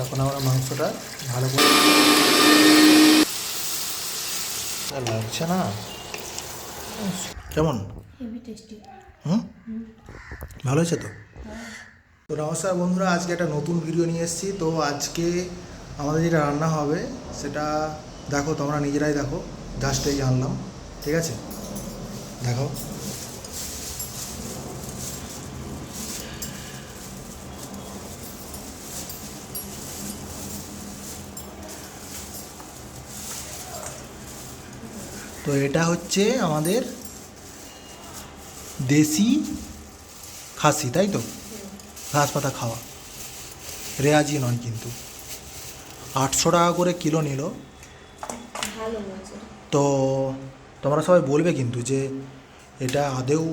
এখন আমরা মাংসটা ভালো করে লাগছে না কেমন? Heavy tasty. হুম, ভালো হয়েছে তো? তো নমস্কার বন্ধুরা, আজকে একটা নতুন ভিডিও নিয়ে এসেছি। তো আজকে আমাদের যেটা রান্না হবে সেটা দেখো, তোমরা নিজেরাই দেখো। জাস্ট এই আনলাম, ঠিক আছে? দেখো, তো এটা হচ্ছে আমাদের দেশি খাসি, তাই তো? ঘাস পাতা খাওয়া, রেয়াজি নয় কিন্তু। 800 টাকা করে কিলো নিল। ভালো হয়েছে। তো তোমরা সবাই বলবে কিন্তু যে এটা আদেও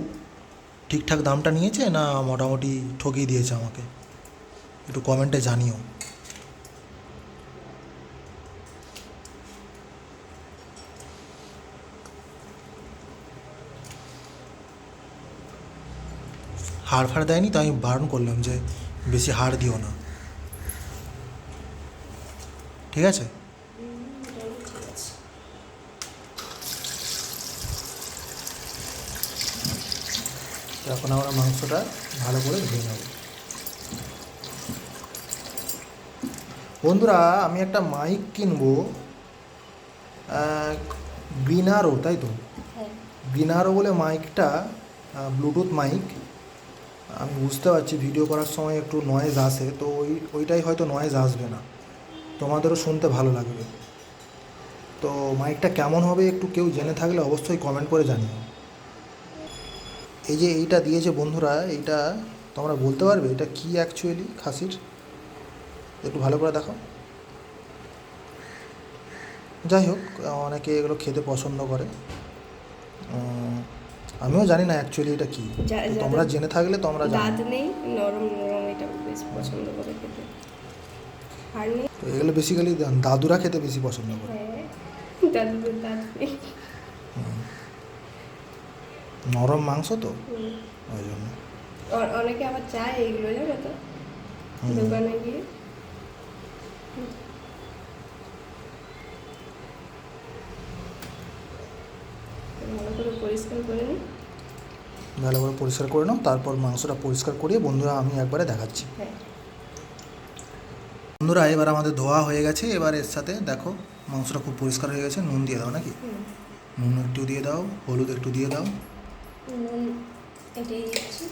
ঠিকঠাক দামটা নিয়েছে না মোটামুটি ঠকিয়ে দিয়েছে আমাকে, একটু কমেন্টে জানিও। হাড় ফাড় দেয়নি, তো আমি বারণ করলাম যে বেশি হাড় দিও না, ঠিক আছে? ঠিক আছে। এখন আমরা মাংসটা ভালো করে ধুয়ে নেব। বন্ধুরা, আমি একটা মাইক কিনবো, গ্রিনারো, তাই তো? হ্যাঁ। গ্রিনারো বলে মাইকটা, ব্লুটুথ মাইক। আমি বুঝতে পারছি ভিডিও করার সময় একটু নয়েজ আসে, তো ওইটাই হয়তো নয়েজ আসবে না, তোমাদেরও শুনতে ভালো লাগবে। তো মাইকটা কেমন হবে একটু কেউ জেনে থাকলে অবশ্যই কমেন্ট করে জানিও। এই যে এইটা দিয়েছে বন্ধুরা, এইটা তোমরা বলতে পারবে এটা কি অ্যাকচুয়ালি খাসির? একটু ভালো করে দেখো। যাই হোক, অনেকে এগুলো খেতে পছন্দ করে। আমিও জানি না অ্যাকচুয়ালি এটা কী, তো তোমরা জেনে থাকলে তোমরা জানো। দাঁত নেই, নরম নরম, এটা বেশ পছন্দ করে খেতে। আর নেই। তো এগুলো বেসিক্যালি দাদুরা খেতে বেশি পছন্দ করে। হ্যাঁ, দাদুদের দাঁত নেই। নরম মাংস তো, ওই জন্য। অনেকে আবার চায় এইগুলো, জানো তো, দোকানে গিয়ে। ভালো করে পরিষ্কার করে নিই। ভালো করে পরিষ্কার করে নাও, তারপর মাংসটা পরিষ্কার করিয়ে বন্ধুরা আমি একবারে দেখাচ্ছি। হ্যাঁ। বন্ধুরা, এবার আমাদের ধোয়া হয়ে গেছে। এবার এর সাথে দেখো মাংসটা খুব পরিষ্কার হয়ে গেছে। নুন দিয়ে দাও নাকি? নুন একটু দিয়ে দাও, হলুদ একটু দিয়ে দাও। নুন এটাই দিচ্ছি।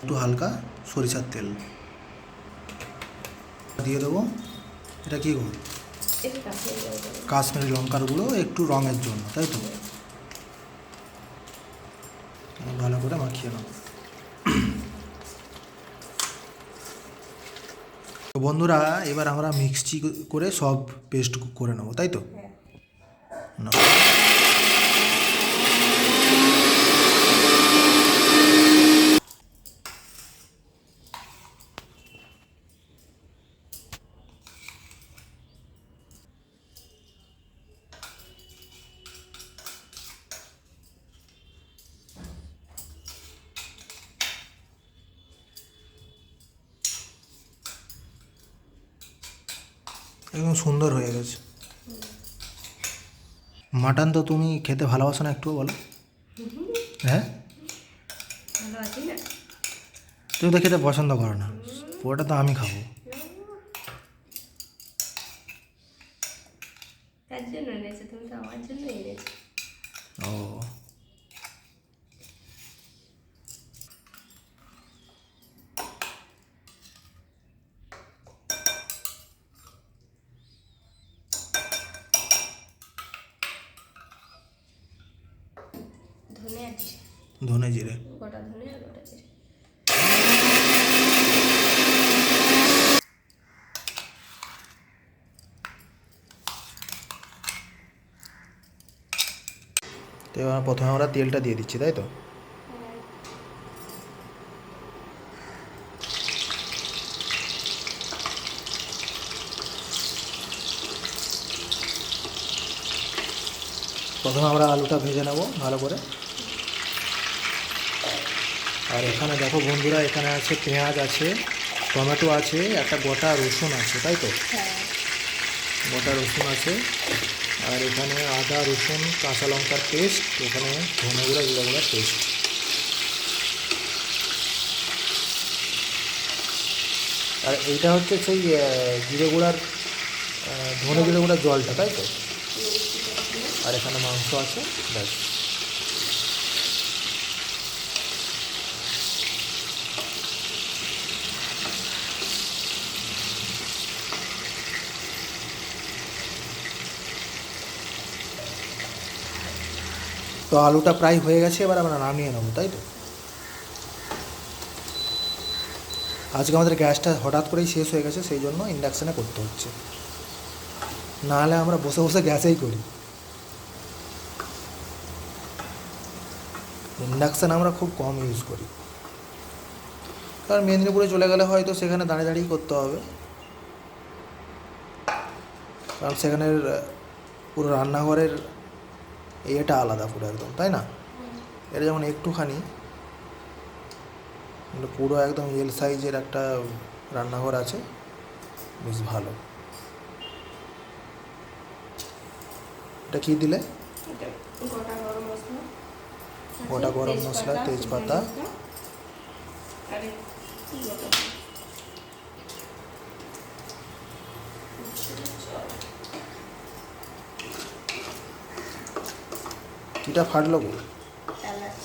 একটু হালকা সরিষার তেল দিয়ে দেবো। এটা কী গো? এটা কাঁচা লঙ্কা। কাশ্মীরি লঙ্কার গুঁড়ো, একটু রঙের জন্য, তাই তো? ভালো করে মাখিয়ে নাও। তো বন্ধুরা, এবার আমরা মিক্সি করে সব পেস্ট করে নেবো, তাই তো? হ্যাঁ। না, একদম সুন্দর হয়ে গেছে। মাটন তো তুমি খেতে ভালোবাসো না, একটু বলো। হ্যাঁ, ভালো আছি না? তুমি তো খেতে পছন্দ করো না, পুরোটা তো আমি খাবো। তার জন্য এনেছে, তুমি তো আমার জন্য এনেছো। ও, ধনে আর জিরে, ধনে জিরে। গোটা ধনে আর গোটা জিরে। তো এবার প্রথমে আমরা তেলটা দিয়ে দিচ্ছি, তাই তো? প্রথমে আমরা আলুটা ভেজে নেব ভালো করে। আর এখানে দেখো বন্ধুরা, এখানে আছে পেঁয়াজ আছে, টমেটো আছে, একটা গোটা রসুন আছে, তাই তো? হ্যাঁ, গোটা রসুন আছে, আর এখানে আদা রসুন কাঁচা লঙ্কার পেস্ট, এখানে ধনে গুঁড়া জিরা গুঁড়ার পেস্ট। আর এইটা হচ্ছে সেই জিরে গুঁড়ার ধনে জিরে গুঁড়ার জলটা, তাই তো? আর এখানে মাংস আছে, ব্যাস। তো আলুটা প্রায় হয়ে গেছে, এবার আমরা নামিয়ে নেবো, তাই তো? আজকে আমাদের গ্যাসটা হঠাৎ করেই শেষ হয়ে গেছে, সেই জন্য ইন্ডাকশানে করতে হচ্ছে, নাহলে আমরা বসে বসে গ্যাসেই করি। ইন্ডাকশান আমরা খুব কম ইউজ করি, কারণ মেদিনীপুরে চলে গেলে হয়তো সেখানে দাঁড়িয়ে দাঁড়িয়েই করতে হবে, কারণ সেখানের পুরো রান্নাঘরের এটা আলাদা পুরো একদম, তাই না? এটা যেমন একটুখানি, কিন্তু পুরো একদম এল সাইজের একটা রান্নাঘর আছে, বেশ ভালো। এটা কী দিলে? এটা গোটা গরম মশলা, গোটা গরম মশলা, তেজপাতা। আর গোটা কিটা ফাটলো গো? এলাচ।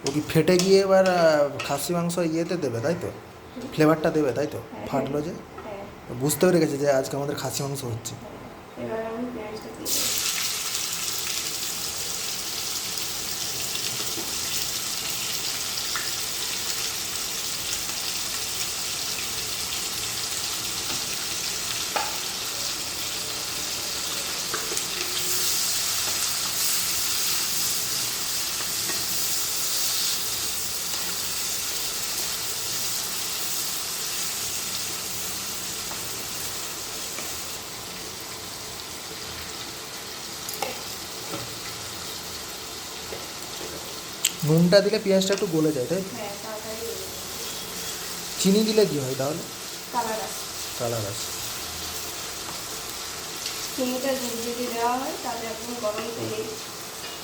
ও কি ফেটে গিয়ে এবার খাসি মাংস ইয়েতে দেবে, তাই তো? ফ্লেভারটা দেবে, তাই তো? হ্যাঁ, ফাটলো যে, হ্যাঁ, বুঝতে পেরে গেছে যে আজকে আমাদের খাসি মাংস হচ্ছে। এবার আমি পেঁয়াজটা দিয়ে দেবো। নুনটা দিলে পেঁয়াজটা একটু গলে যায়, তাই তো? হ্যাঁ, তাড়াতাড়ি হয়ে যাবে। চিনি দিলে কী হয় তাহলে? কালার আসে। কালার আসে। চিনিটা যদি দেওয়া হয় তাহলে একদম গরম তেলে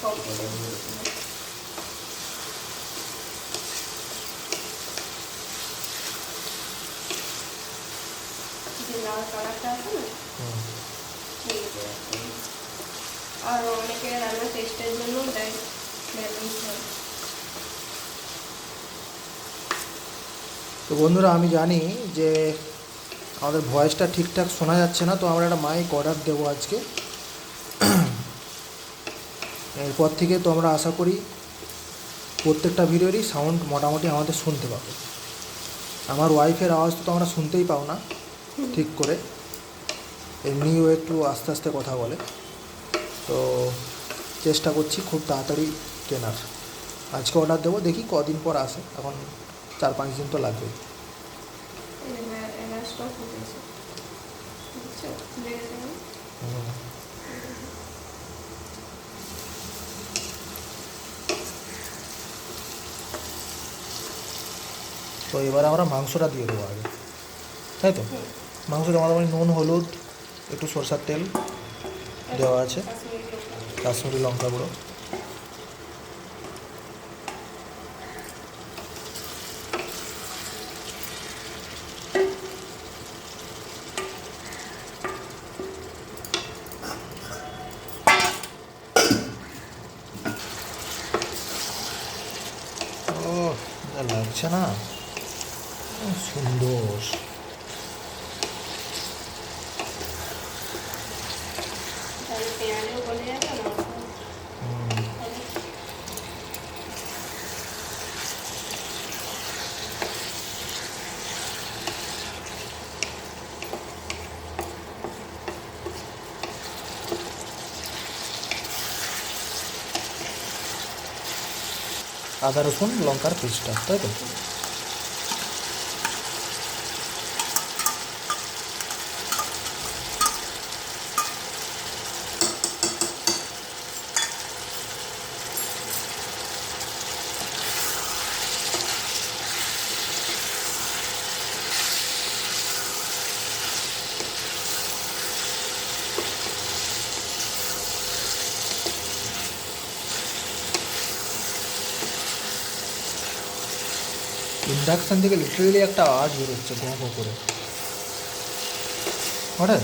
কম করে দিয়ে দিতে হবে। যে লাল কালারটা আছে না, হুম। চিনিতে রাখতে হবে। আর অনেকে রান্নার টেস্টের জন্য দেয় ম্যাজিক হয়। তো বন্ধুরা, আমি জানি যে আমাদের ভয়েসটা ঠিকঠাক শোনা যাচ্ছে না, তো আমরা একটা মাইক অর্ডার দেবো আজকে। এরপর থেকে তো আমরা আশা করি প্রত্যেকটা ভিডিওরই সাউন্ড মোটামুটি আমাদের শুনতে পাবো। আমার ওয়াইফের আওয়াজ তো আমরা শুনতেই পাও না ঠিক করে, এমনিও একটু আস্তে আস্তে কথা বলে, তো চেষ্টা করছি খুব তাড়াতাড়ি কেনার। আজকে অর্ডার দেবো, দেখি কদিন পর আসে, এখন 4-5 দিন তো লাগবে। এলাচটাও ফুটেছে, বুঝছো? লেগে যাবে। তো এবার আমরা মাংসটা দিয়ে দেবো আগে, তাই তো? মাংসটা মোটামুটি নুন হলুদ একটু সরষার তেল দেওয়া আছে, কাশ্মীরি লঙ্কা গুঁড়ো। ও যা লাগছে না, সুন্দর। তাহলে পেঁয়াজও গলে যাবে না। আদা রসুন লঙ্কার পেস্টটা, তাই তো? ইন্ডাকশান থেকে লিটারেলি একটা আওয়াজ বেরোচ্ছে গঁ গঁ করে। হঠাৎ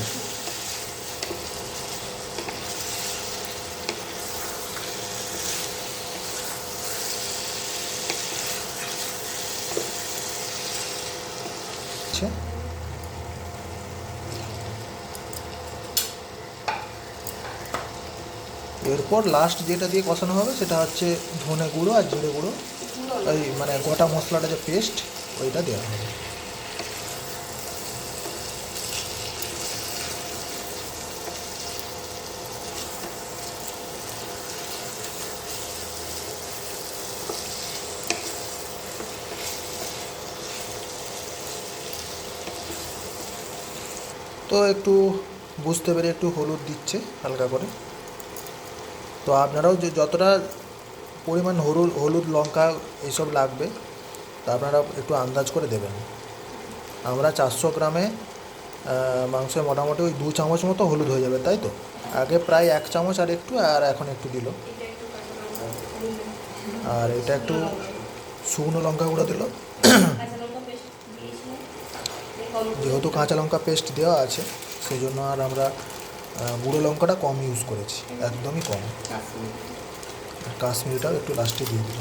আচ্ছা, এরপর লাস্ট যেটা দিয়ে কষানো হবে সেটা হচ্ছে ধনে গুঁড়ো আর জিরে গুঁড়ো, ওই মানে গোটা মশলাটা যে পেস্ট ওইটা দেওয়া হবে। তো একটু বুঝতে পেরে একটু হলুদ দিচ্ছে হালকা করে। তো আপনারাও যে যতটা পরিমাণ হলুদ হলুদ লঙ্কা এইসব লাগবে তা আপনারা একটু আন্দাজ করে দেবেন। আমরা 400 গ্রামে মাংসে মোটামুটি ওই 2 চামচ মতো হলুদ হয়ে যাবে, তাই তো? আগে প্রায় 1 চামচ আর একটু, আর এখন একটু দিল। আর এটা একটু শুকনো লঙ্কা গুঁড়ো দিল, যেহেতু কাঁচা লঙ্কা পেস্ট দেওয়া আছে সেই জন্য আর আমরা গুঁড়ো লঙ্কাটা কম ইউজ করেছি, একদমই কম। আর কাশ্মীরিটাও একটু লাস্টে দিয়ে দিল।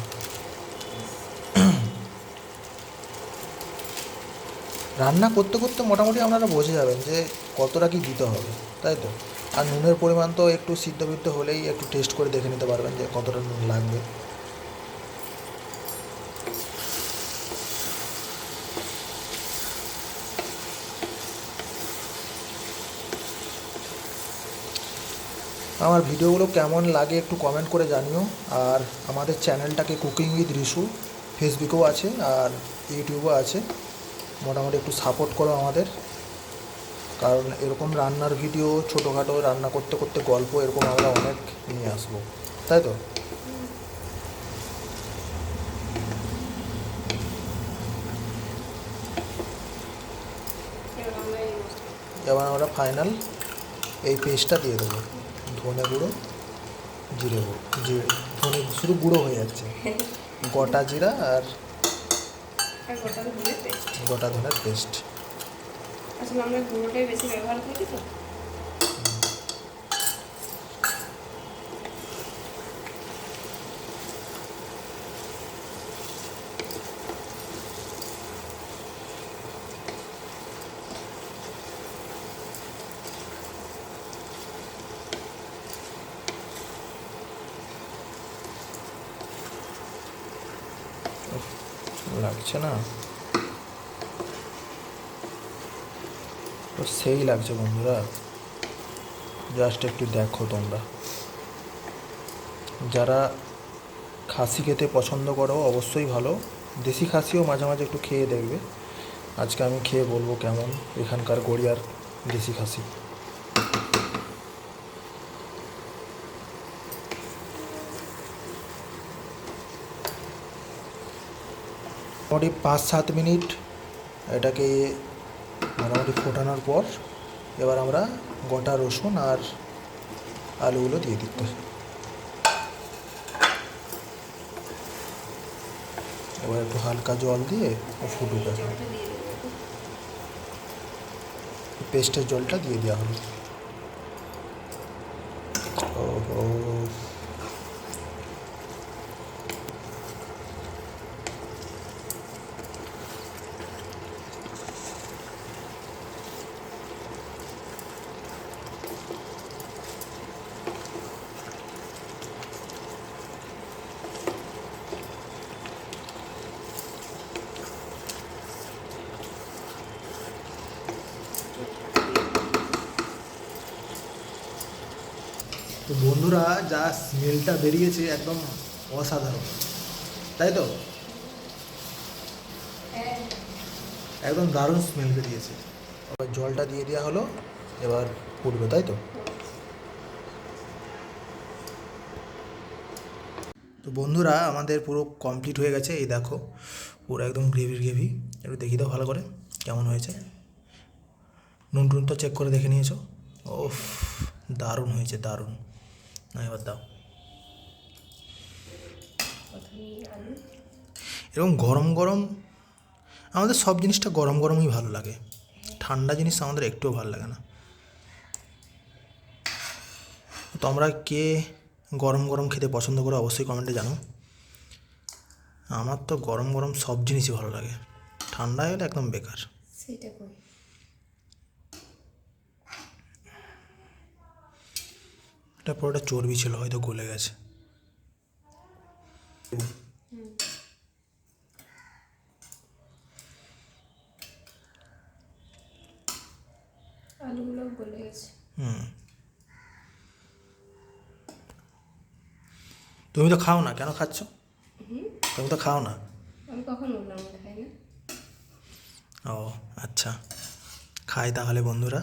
রান্না করতে করতে মোটামুটি আপনারা বুঝে যাবেন যে কতটা কী দিতে হবে, তাই তো? আর নুনের পরিমাণ তো একটু সিদ্ধ বিদ্ধ হলেই একটু টেস্ট করে দেখে নিতে পারবেন যে কতটা নুন লাগবে। আমার ভিডিওগুলো কেমন লাগে একটু কমেন্ট করে জানিও। আর আমাদের চ্যানেলটাকে কুকিং উইথ রিশু ফেসবুকেও আছে আর ইউটিউবেও আছে, মোটামুটি একটু সাপোর্ট করো আমাদের। কারণ এরকম রান্নার ভিডিও, ছোটোখাটো রান্না করতে করতে গল্প এরকম আমরা অনেক নিয়ে আসবো, তাই তো? এবার আমরা ফাইনাল এই পেস্টটা দিয়ে দেবো, ধনে গুঁড়ো, জিরে গুঁড়ো, জিরে ধনে শুধু গুঁড়ো হয়ে যাচ্ছে, গোটা জিরা আর গোটা ধনের পেস্ট। আসলে আমরা গুঁড়োটাই বেশি ব্যবহার করি তো। লাগছে না তো সেই লাগছে বন্ধুরা, জাস্ট একটু দেখো তোমরা। যারা খাসি খেতে পছন্দ করো অবশ্যই ভালো, দেশি খাসিও মাঝে মাঝে একটু খেয়ে দেখবে। আজকে আমি খেয়ে বলবো কেমন এখানকার গড়িয়ার দেশি খাসি। মোটামুটি 5-7 মিনিট এটাকে মোটামুটি ফোটানোর পর এবার আমরা গোটা রসুন আর আলুগুলো দিয়ে দিতে। এবার একটু হালকা জল দিয়ে ফুটুক, পেস্টের জলটা দিয়ে দেওয়া হলো। ওহো, তো বন্ধুরা যা স্মেলটা বেরিয়েছে একদম অসাধারণ, তাই তো? একদম দারুণ স্মেল বেরিয়েছে। এবার জলটা দিয়ে দেওয়া হলো, এবার ফুটবে, তাই তো? তো বন্ধুরা আমাদের পুরো কমপ্লিট হয়ে গেছে, এই দেখো পুরো একদম গ্রেভির গ্রেভি। একটু দেখি দাও ভালো করে কেমন হয়েছে। নুন টুন তো চেক করে দেখে নিয়েছো? ওফ, দারুণ হয়েছে, দারুণ। না এবার দাও। এরকম গরম গরম আমাদের সব জিনিসটা গরম গরমই ভালো লাগে, ঠান্ডা জিনিস আমাদের একটুও ভালো লাগে না। তোমরা কে গরম গরম খেতে পছন্দ করো অবশ্যই কমেন্টে জানাও। আমার তো গরম গরম সব জিনিসই ভালো লাগে, ঠান্ডা হলে একদম বেকার। সেটা কই। এটা পুরোটা চর্বি ছিল, হয়তো গলে গেছে। আলুগুলো গলে গেছে। হুম, তুমি তো খাও না, কেন খাচ্ছ? তুমি তো খাও না। আমি কখন বললাম আমি খাই না? ও আচ্ছা, খাই তাহলে বন্ধুরা।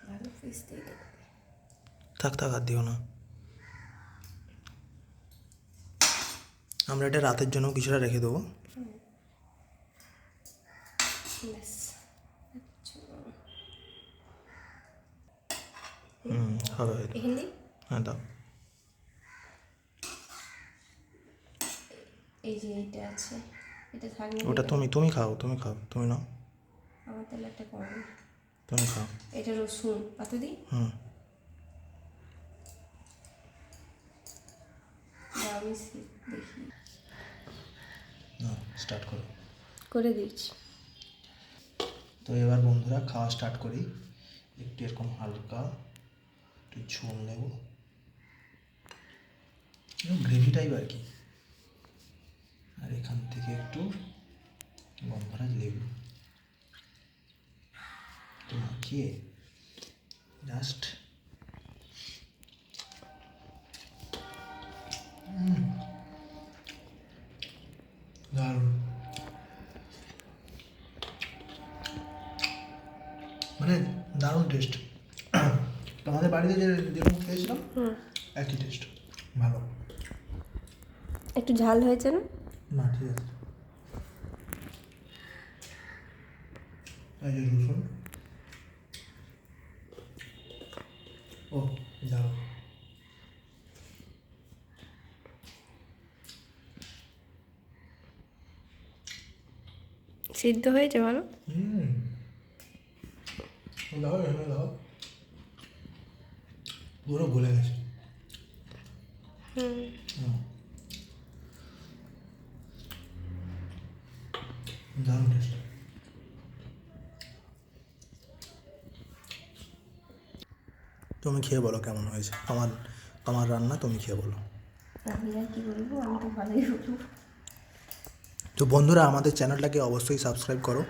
ভালো পিস দিয়ে দেবো। থাক থাক, আর দিও না। আমরা এটা রাতের জন্য কিছুটা রেখে দেবো। ব্যাস। আচ্ছা, হবে হয়তো। এখানে দিই? হ্যাঁ দাও। এই যে এইটা আছে, এটা থাকবে। ওটা তুমি খাও, তুমি খাও, তুমি নাও, আমার তাহলে একটা কম। তুমি খাও। এটা রসুন কত দিই? হুম, আমি দেখি স্টার্ট করো। করে দিচ্ছি। তো এবার বন্ধুরা খাওয়া স্টার্ট করি। একটু এরকম হালকা একটু ঝোল নেব, গ্রেভি টাইপ আর কি। আর এখান থেকে একটু বন্ধুরা লেবু একটু মাখিয়ে জাস্ট দারুণ, মানে দারুণ টেস্ট। তোমাদের বাড়িতে যেরকম খেয়েছিলাম একই টেস্ট, ভালো। একটু ঝাল হয়েছে না? না ঠিক আছে। এই যে রসুন, ও দাও। সিদ্ধ হয়েছে ভালো? দাও এখানে দাও, পুরো গলে গেছে। দারুণ টেস্ট। তুমি খেয়ে বলো কেমন হয়েছে, তোমার রান্না তুমি খেয়ে বলো। আমি আর কি বলবো, আমি তো ভালোই বলবো। তো বন্ধুরা আমাদের চ্যানেলটাকে অবশ্যই সাবস্ক্রাইব করো,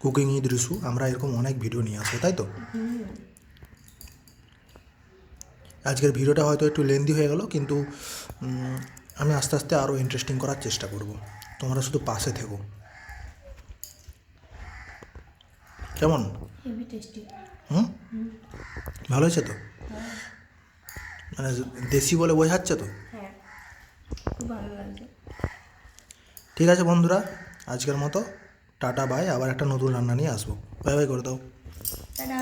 কুকিং উইথ রিশু। আমরা এরকম অনেক ভিডিও নিয়ে আসবো, তাই তো? আজকের ভিডিওটা হয়তো একটু লেন্দি হয়ে গেল, কিন্তু আমি আস্তে আস্তে আরও ইন্টারেস্টিং করার চেষ্টা করব। তোমরা শুধু পাশে থেকো, কেমন? Heavy tasty. ভালো হয়েছে তো? মানে দেশি বলে বোঝাচ্ছে তো? হ্যাঁ, খুব ভালো লাগছে। ঠিক আছে বন্ধুরা, আজকের মতো টাটা বাই। আবার একটা নতুন রান্না নিয়ে আসবো। বাই বাই করে দাও। টাটা।